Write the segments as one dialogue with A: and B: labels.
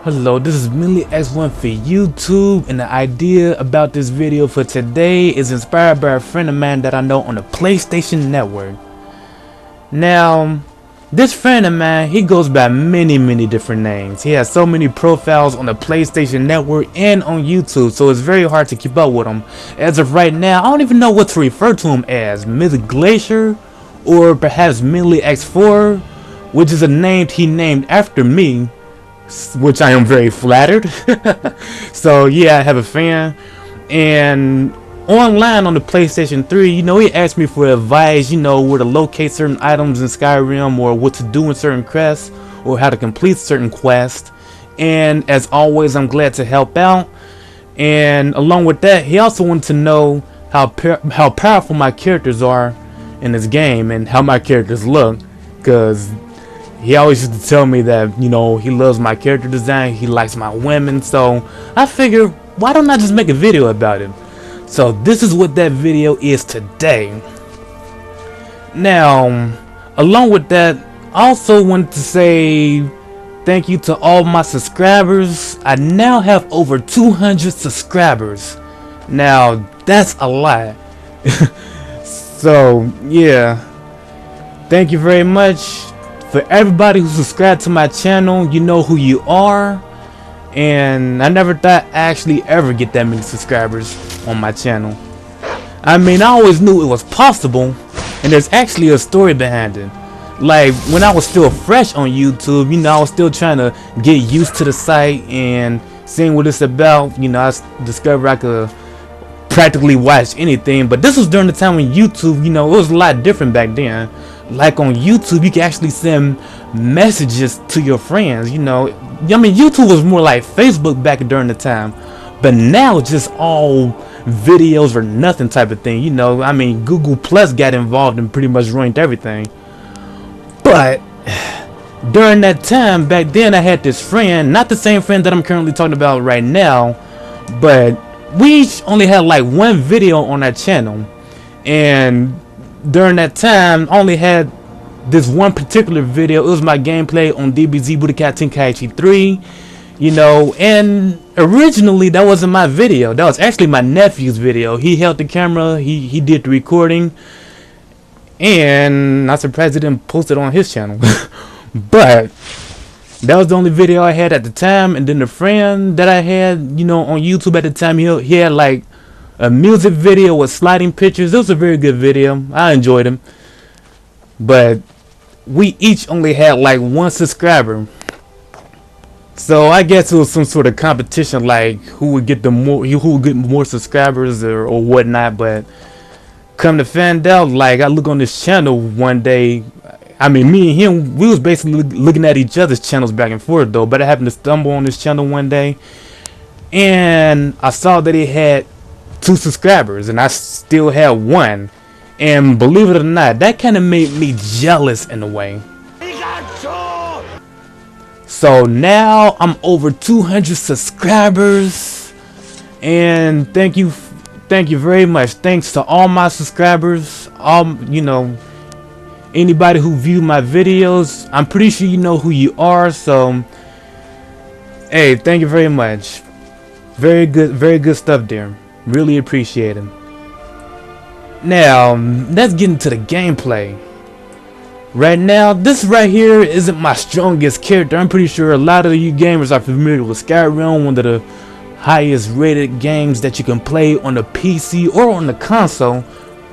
A: Hello, this is Millie X1 for YouTube, and the idea about this video for today is inspired by a friend of mine that I know on the PlayStation Network. Now, this friend of mine, he goes by many different names. He has so many profiles on the PlayStation Network and on YouTube, so it's very hard to keep up with him. As of right now, I don't even know what to refer to him as, Ms. Glacier, or perhaps Millie X4, which is a name he named after me, which I am very flattered. So yeah, I have a fan, and online on the PlayStation 3, he asked me for advice, where to locate certain items in Skyrim, or what to do in certain quests, or how to complete certain quests. And as always, I'm glad to help out. And along with that, he also wanted to know how powerful my characters are in this game and how my characters look, because he always used to tell me that, he loves my character design, he likes my women, so I figured, why don't I just make a video about it? So this is what that video is today. Now, along with that, I also wanted to say thank you to all my subscribers. I now have over 200 subscribers. Now, that's a lot. So, yeah. Thank you very much. For everybody who subscribed to my channel, you know who you are. And I never thought I'd actually ever get that many subscribers on my channel. I mean, I always knew it was possible, and there's actually a story behind it. Like, when I was still fresh on YouTube, I was still trying to get used to the site and seeing what it's about. I discovered I could practically watch anything, but this was during the time when YouTube, it was a lot different back then. Like on YouTube, you can actually send messages to your friends. YouTube was more like Facebook back during the time, but now it's just all videos or nothing type of thing. Google Plus got involved and pretty much ruined everything. But during that time back then, I had this friend, not the same friend that I'm currently talking about right now, but we each only had like one video on our channel, and during that time, I only had this one particular video. It was my gameplay on DBZ Budokai Tenkaichi 3, and originally that wasn't my video. That was actually my nephew's video. He held the camera, he did the recording, and I'm surprised he didn't post it on his channel. But that was the only video I had at the time. And then the friend that I had, on YouTube at the time, he had like a music video with sliding pictures. It was a very good video. I enjoyed him. But we each only had like one subscriber. So I guess it was some sort of competition, like who would get more subscribers or whatnot. But come to find out, like, I look on this channel one day. I mean, me and him, we was basically looking at each other's channels back and forth though. But I happened to stumble on this channel one day, and I saw that he had 2 subscribers, and I still had 1. And believe it or not, that kind of made me jealous in a way. So now I'm over 200 subscribers, and thank you very much. Thanks to all my subscribers, anybody who viewed my videos. I'm pretty sure you know who you are, so hey, thank you very much. Very good stuff there. Really appreciate it. Now, let's get into the gameplay. Right now, this right here isn't my strongest character. I'm pretty sure a lot of you gamers are familiar with Skyrim, one of the highest rated games that you can play on the PC or on the console.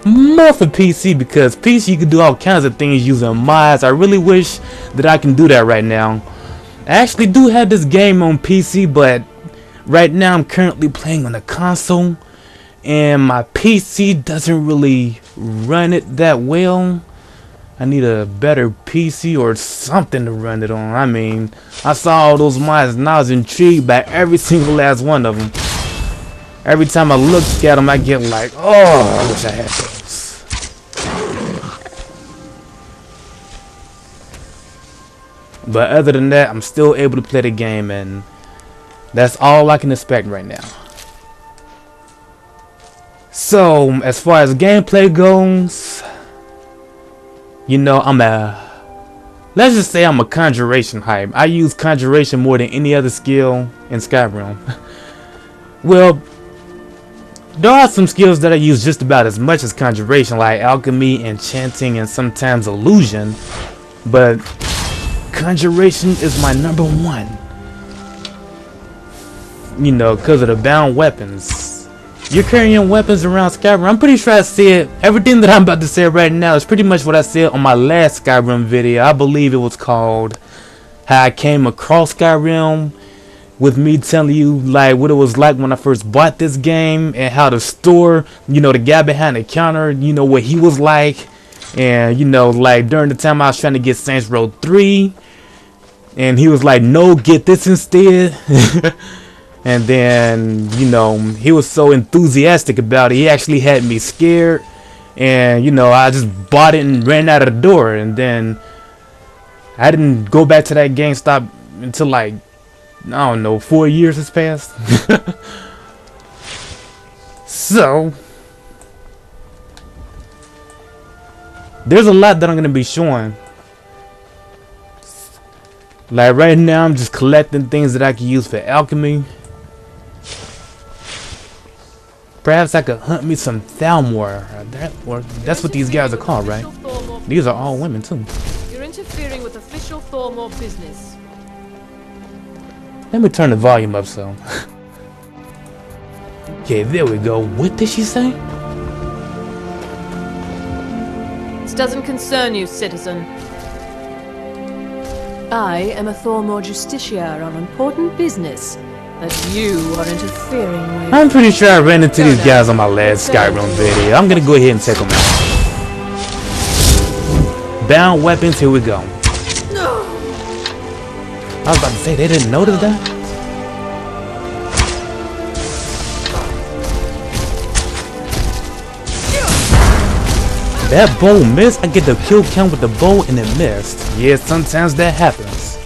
A: More for PC, because PC you can do all kinds of things using mods. I really wish that I can do that right now. I actually do have this game on PC, but right now I'm currently playing on the console, and my PC doesn't really run it that well. I need a better PC or something to run it on. I mean, I saw all those mods and I was intrigued by every single last one of them. Every time I look at them, I get like, oh, I wish I had those. But other than that, I'm still able to play the game, and that's all I can expect right now. So, as far as gameplay goes, I'm a let's just say I'm a conjuration hype. I use conjuration more than any other skill in Skyrim. Well, there are some skills that I use just about as much as conjuration, like alchemy, enchanting, and sometimes illusion. But conjuration is my number one. You know, because of the bound weapons. You're carrying weapons around Skyrim. I'm pretty sure I said everything that I'm about to say right now is pretty much what I said on my last Skyrim video. I believe it was called How I Came Across Skyrim, with me telling you like what it was like when I first bought this game, and how the store, you know, the guy behind the counter, you know, what he was like. And you know, like during the time I was trying to get Saints Row 3, and he was like, no, get this instead. And then, you know, he was so enthusiastic about it, he actually had me scared. And you know, I just bought it and ran out of the door. And then I didn't go back to that GameStop until like, I don't know, 4 years has passed. So there's a lot that I'm gonna be showing. Like right now I'm just collecting things that I can use for alchemy. Perhaps I could hunt me some Thalmor. That's what these guys are called, right? These are all women too.
B: You're interfering with official Thormore business.
A: Let me turn the volume up so. Okay, there we go. What did she say?
B: This doesn't concern you, citizen. I am a Thormore justiciar on important business that you are interfering with.
A: I'm pretty sure I ran into these guys on my last Skyrim video. I'm gonna go ahead and take them out. Bound weapons, here we go. I was about to say, they didn't notice that? That bow missed. I get the kill count with the bow and it missed. Yeah, sometimes that happens.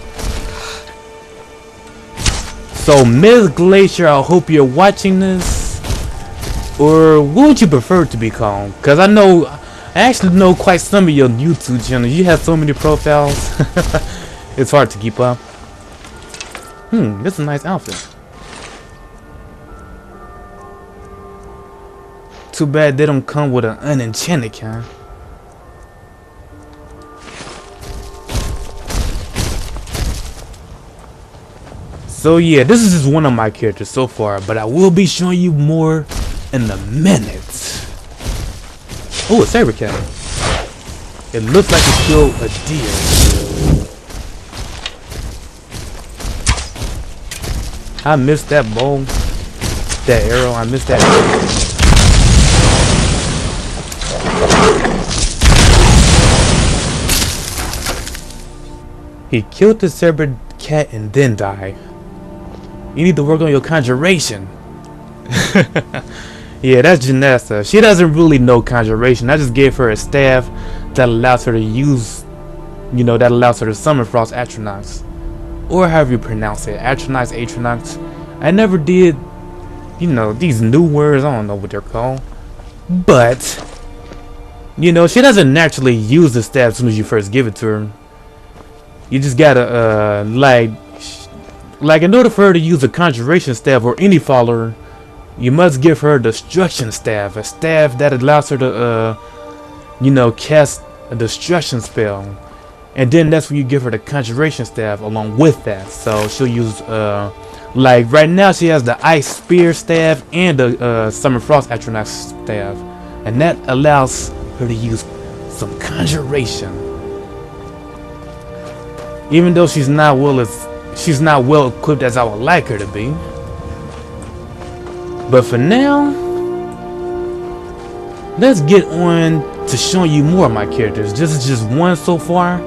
A: So Ms. Glacier, I hope you're watching this. Or what would you prefer it to be called? Because I actually know quite some of your YouTube channels. You have so many profiles. It's hard to keep up. This is a nice outfit. Too bad they don't come with an unenchanted kind. So yeah, this is just one of my characters so far, but I will be showing you more in a minute. Oh, a saber cat. It looks like it killed a deer. I missed that bow, that arrow. I missed that arrow. He killed the saber cat and then died. You need to work on your conjuration. Yeah, that's Janessa. She doesn't really know conjuration. I just gave her a staff that allows her to use, you know, that allows her to summon Frost Atronachs. Or however you pronounce it. Atronachs, Atronachs. I never did, you know, these new words. I don't know what they're called. But, you know, she doesn't naturally use the staff as soon as you first give it to her. You just gotta, like in order for her to use a conjuration staff or any follower, you must give her a destruction staff, a staff that allows her to, you know, cast a destruction spell. And then that's when you give her the conjuration staff along with that. So she'll use, like right now she has the ice spear staff and the summer frost atronach staff, and that allows her to use some conjuration. Even though she's not well equipped as I would like her to be. But for now, let's get on to showing you more of my characters. This is just one so far.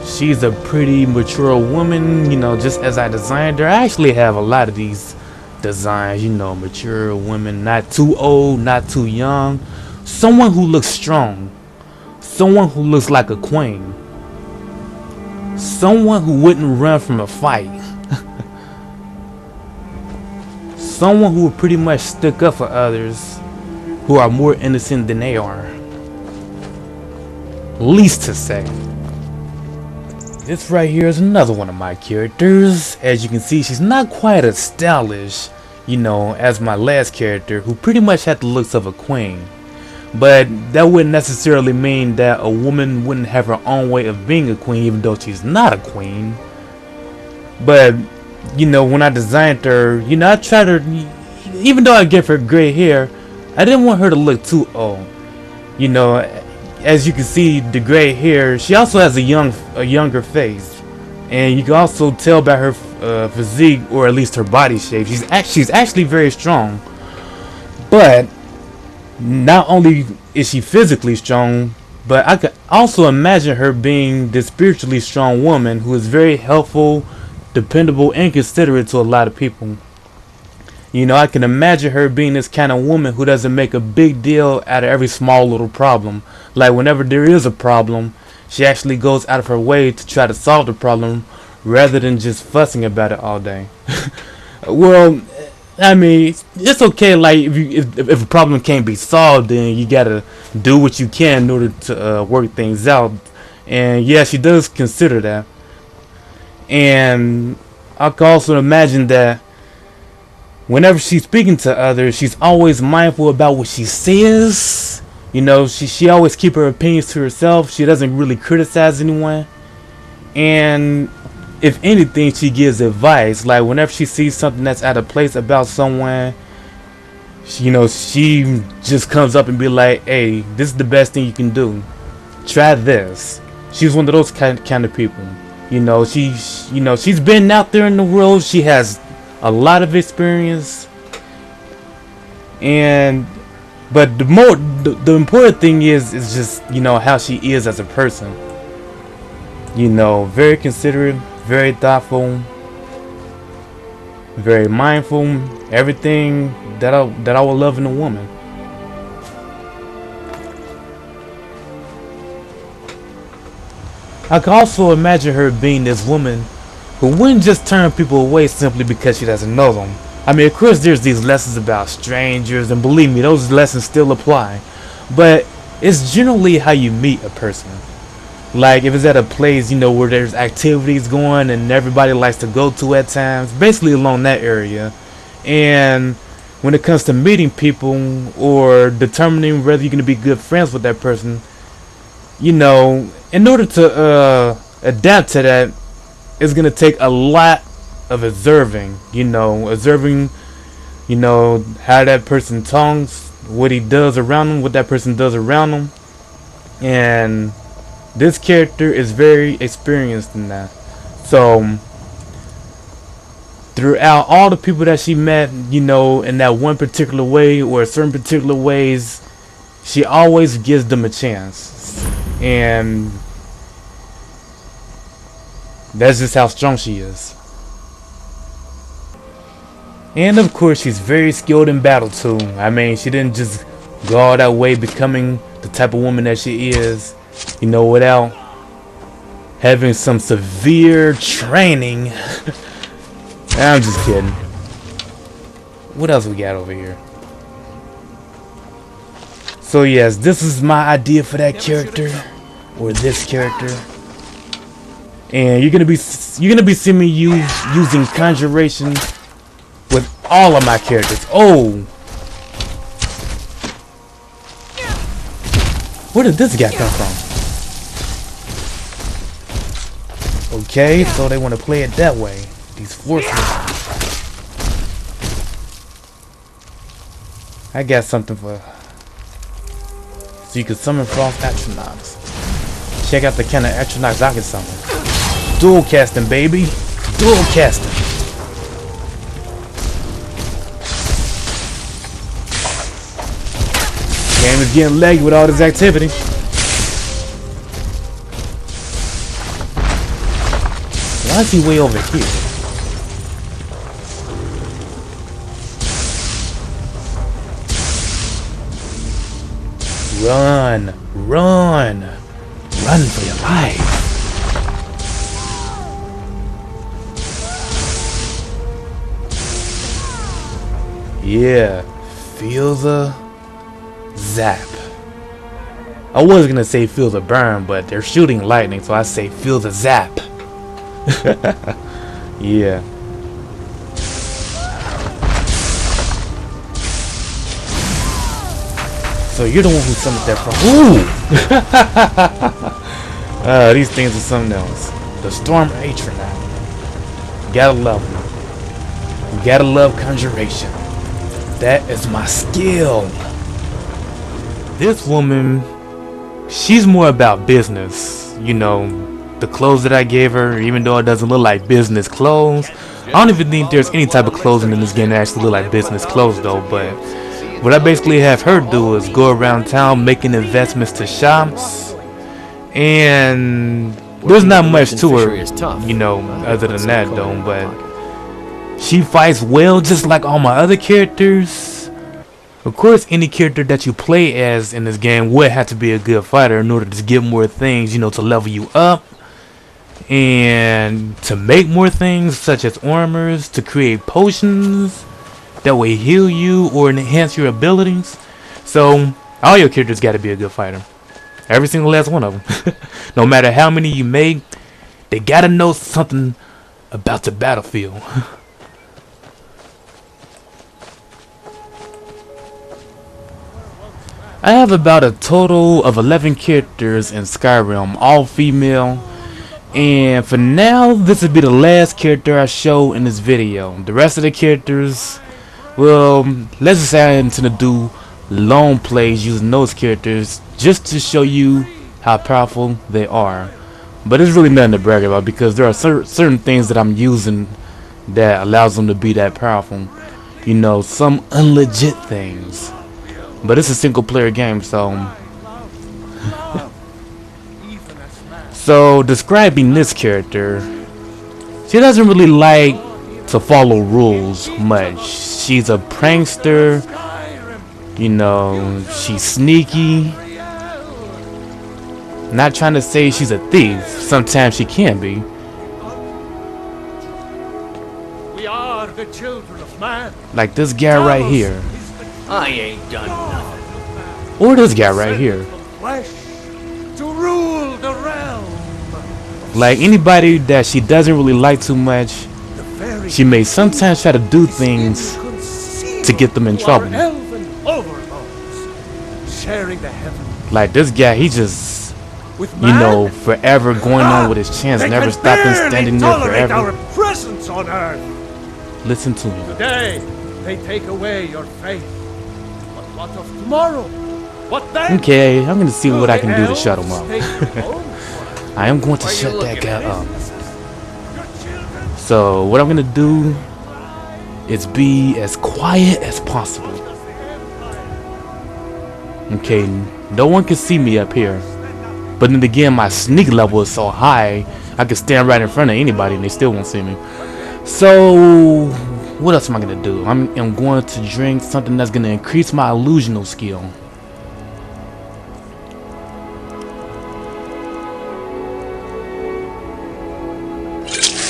A: She's a pretty mature woman, you know, just as I designed her. I actually have a lot of these designs, you know, mature women, not too old, not too young. Someone who looks strong. Someone who looks like a queen. Someone who wouldn't run from a fight. Someone who would pretty much stick up for others who are more innocent than they are. least to say. This right here is another one of my characters. As you can see, she's not quite as stylish, you know, as my last character, who pretty much had the looks of a queen. But that wouldn't necessarily mean that a woman wouldn't have her own way of being a queen, even though she's not a queen. But, you know, when I designed her, you know, I tried her, even though I gave her gray hair, I didn't want her to look too old. You know, as you can see, the gray hair, she also has a younger face. And you can also tell by her physique, or at least her body shape, she's actually very strong. But not only is she physically strong, but I could also imagine her being this spiritually strong woman who is very helpful, dependable, and considerate to a lot of people. You know, I can imagine her being this kind of woman who doesn't make a big deal out of every small little problem. Like whenever there is a problem, she actually goes out of her way to try to solve the problem rather than just fussing about it all day. Well, I mean, it's okay. Like if a problem can't be solved, then you gotta do what you can in order to work things out. And yeah, she does consider that. And I can also imagine that whenever she's speaking to others, she's always mindful about what she says. You know, she always keep her opinions to herself. She doesn't really criticize anyone. And if anything, she gives advice. Like whenever she sees something that's out of place about someone, she just comes up and be like, hey, this is the best thing you can do. Try this. She's one of those kind of people. You know, she's been out there in the world. She has a lot of experience. But the important thing is just, you know, how she is as a person. You know, very considerate, very thoughtful, very mindful, everything that I would love in a woman. I can also imagine her being this woman who wouldn't just turn people away simply because she doesn't know them. I mean, of course there's these lessons about strangers, and believe me, those lessons still apply. But it's generally how you meet a person. Like if it's at a place, you know, where there's activities going and everybody likes to go to at times, basically along that area. And when it comes to meeting people or determining whether you're going to be good friends with that person, you know, in order to adapt to that, it's going to take a lot of observing, you know, how that person talks, what he does around him, what that person does around him. And this character is very experienced in that. So throughout all the people that she met, you know, in that one particular way or certain particular ways, she always gives them a chance. And that's just how strong she is. And of course, she's very skilled in battle too. I mean, she didn't just go all that way becoming the type of woman that she is, you know, without having some severe training. I'm just kidding. What else we got over here? So yes, this is my idea for that character, or this character. And you're gonna be seeing me using conjuration with all of my characters. Oh, where did this guy come from? Okay, so they want to play it that way. These forces. I got something for. So you can summon frost astronauts. Check out the kind of astronauts I can summon. Dual casting, baby. Dual casting. Game is getting leggy with all this activity. Why is he way over here? Run! Run! Run for your life! Yeah, feel the zap. I was gonna say feel the burn, but they're shooting lightning, so I say feel the zap. Yeah. So you're the one who summoned that from. Ooh! These things are something else. The Storm Atronaut. Gotta love them. Gotta love conjuration. That is my skill. This woman, she's more about business. You know, the clothes that I gave her, even though it doesn't look like business clothes. I don't even think there's any type of clothing in this game that actually look like business clothes though, but what I basically have her do is go around town making investments to shops, and there's not much to her, you know, other than that though, but she fights well just like all my other characters. Of course, any character that you play as in this game would have to be a good fighter in order to get more things, you know, to level you up and to make more things such as armors, to create potions that will heal you or enhance your abilities. So all your characters got to be a good fighter, every single last one of them. No matter how many you make, they got to know something about the battlefield. I have about a total of 11 characters in Skyrim, all female. And for now, this will be the last character I show in this video. The rest of the characters, well, let's just say I intend to do long plays using those characters just to show you how powerful they are. But it's really nothing to brag about because there are certain things that I'm using that allows them to be that powerful. You know, some unlegit things. But it's a single player game, so describing this character, she doesn't really like to follow rules much. She's a prankster, you know, she's sneaky. Not trying to say she's a thief, sometimes she can be.
C: We are the children of man.
A: Like this guy right here.
C: I ain't done nothing.
A: Or this guy right here.
C: Flesh to rule the realm.
A: Like anybody that she doesn't really like too much, she may sometimes try to do things to get them in trouble.
C: Sharing the heaven.
A: Like this guy, he just, you know, forever going on with his chance, never stopping, standing there forever.
C: Our presence on earth.
A: Listen to me.
C: Today, they take away your faith. But what of tomorrow? What then?
A: Okay, I'm gonna see what I can do to shut him up. I am going to shut that guy up. So what I'm gonna do is be as quiet as possible. Okay, no one can see me up here. But then again, my sneak level is so high, I can stand right in front of anybody and they still won't see me. So what else am I gonna do? I'm going to drink something that's gonna increase my illusional skill.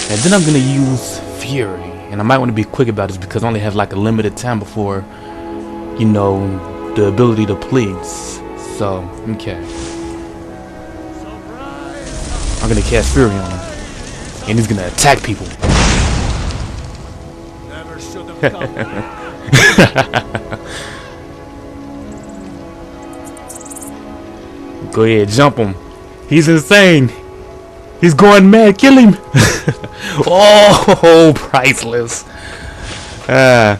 A: And then I'm gonna use Fury, and I might want to be quick about this because I only have like a limited time before, you know, the ability to please. So, okay. I'm gonna cast Fury on him, and he's gonna attack people.
C: Never should have come.
A: Go ahead, jump him. He's insane. He's going mad. Kill him. Oh, priceless. Yeah,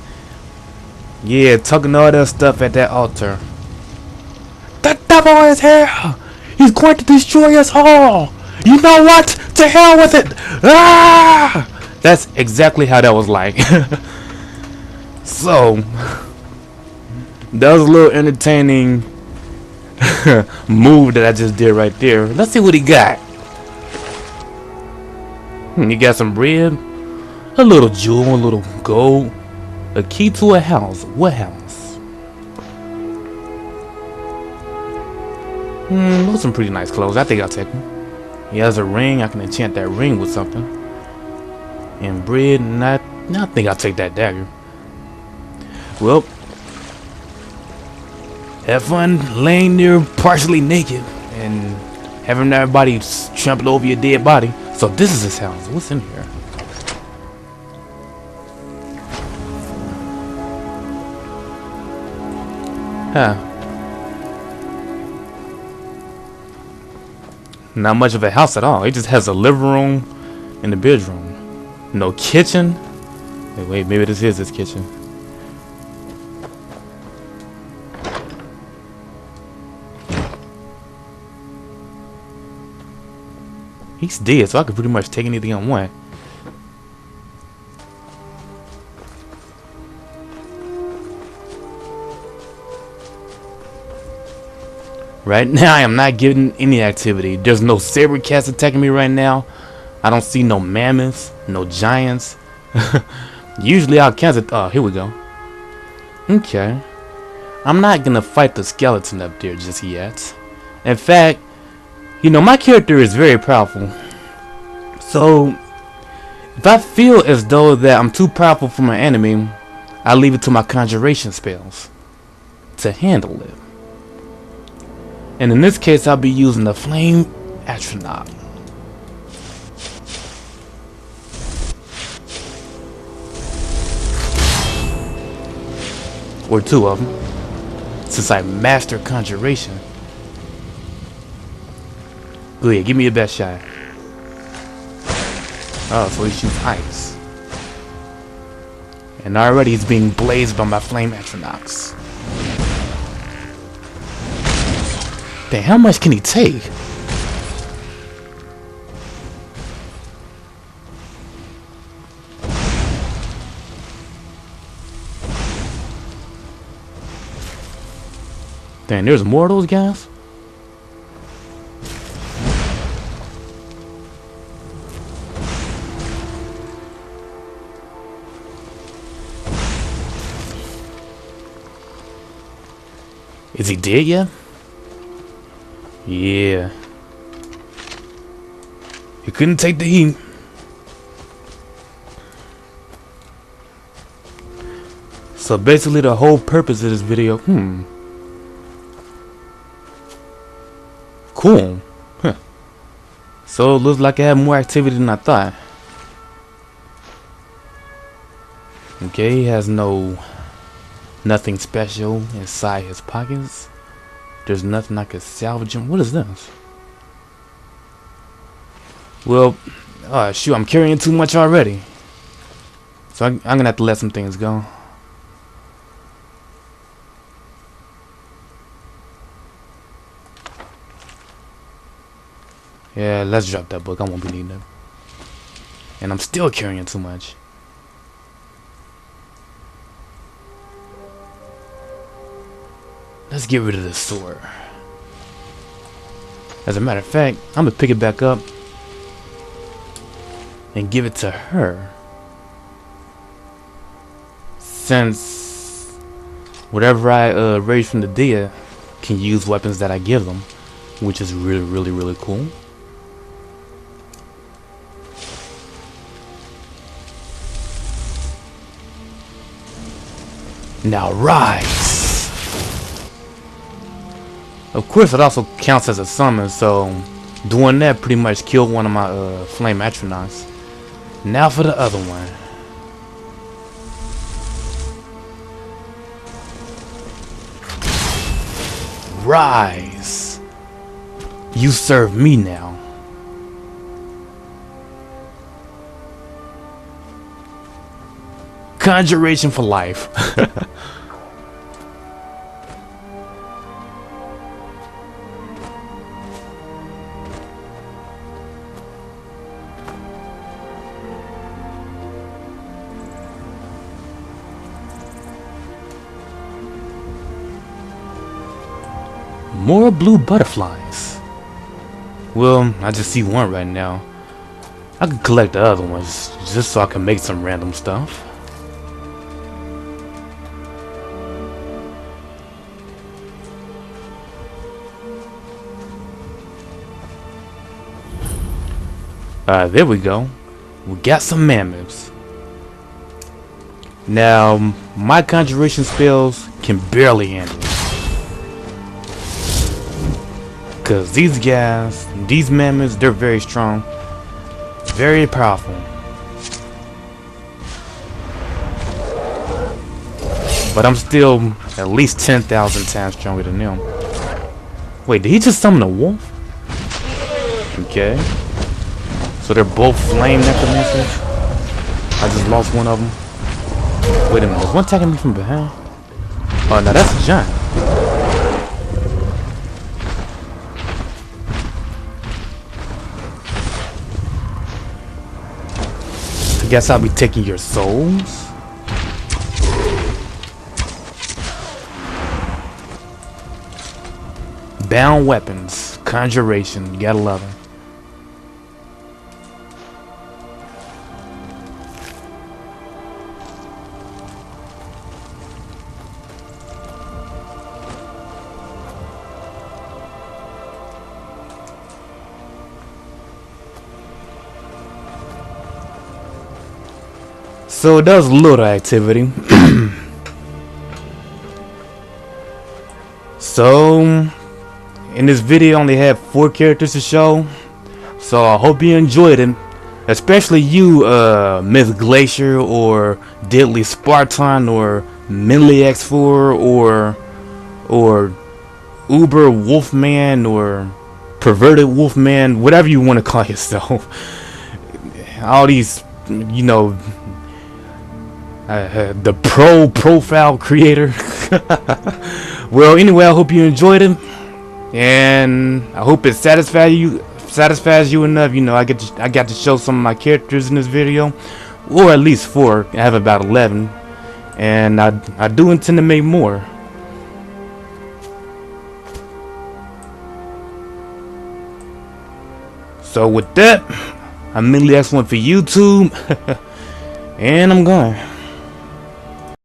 A: talking all that stuff at that altar. The devil is here. He's going to destroy us all. You know what? To hell with it. Ah! That's exactly how that was like. So, that was a little entertaining move that I just did right there. Let's see what he got. He got some bread, a little jewel, a little gold, a key to a house. What house? Those are some pretty nice clothes. I think I'll take them. He has a ring. I can enchant that ring with something. And bread, and I think I'll take that dagger. Well, have fun laying there partially naked and having everybody trample over your dead body. So this is his house. What's in here? Huh. Not much of a house at all. It just has a living room and a bedroom. No kitchen. Hey, wait, maybe this is his kitchen. He's dead, so I could pretty much take anything I want. Right now, I am not getting any activity. There's no saber cats attacking me right now. I don't see no mammoths, no giants. Usually I'll cancel it. Oh, here we go. Okay. I'm not gonna fight the skeleton up there just yet. In fact, you know, my character is very powerful. So, if I feel as though that I'm too powerful for my enemy, I leave it to my conjuration spells to handle it. And in this case, I'll be using the Flame Astronaut. Or two of them, since I master conjuration. Go ahead, give me your best shot. Oh, so he shoots ice. And already he's being blazed by my Flame Astronauts. Dang, how much can he take? Dang, there's more of those guys? Is he dead yet? Yeah. He couldn't take the heat. So basically the whole purpose of this video, cool. Huh. So it looks like I have more activity than I thought. Okay, he has nothing special inside his pockets. There's nothing I could salvage him. What is this? Well, shoot, I'm carrying too much already. So I'm gonna have to let some things go. Yeah, let's drop that book. I won't be needing it. And I'm still carrying too much. Let's get rid of this sword. As a matter of fact, I'm gonna pick it back up and give it to her. Since whatever I raise from the dead can use weapons that I give them, which is really cool. Now rise! Of course, it also counts as a summon, so doing that pretty much killed one of my Flame Astronauts. Now for the other one. Rise! You serve me now. Conjuration for life. More blue butterflies. Well, I just see one right now. I could collect the other ones just so I can make some random stuff. There we go. We got some mammoths. Now, my conjuration spells can barely handle it. Cause these guys, these mammoths, they're very strong, very powerful. But I'm still at least 10,000 times stronger than them. Wait, did he just summon a wolf? Okay. So they're both flame necromancers. I just lost one of them. Wait a minute, is one attacking me from behind? Oh no, that's a giant. I guess I'll be taking your souls. Bound weapons, conjuration, you gotta love it. So that was a little activity. So in this video I only have 4 characters to show. So I hope you enjoyed it. Especially you, Myth Glacier or Deadly Spartan or Menly X4 or Uber Wolfman or Perverted Wolfman, whatever you want to call yourself. All these, you know, the profile creator. Well, anyway, I hope you enjoyed it, and I hope it satisfies you enough. You know, I got to show some of my characters in this video, or at least 4. I have about 11, and I do intend to make more. So with that, I'm Menly X1 for YouTube, and I'm going.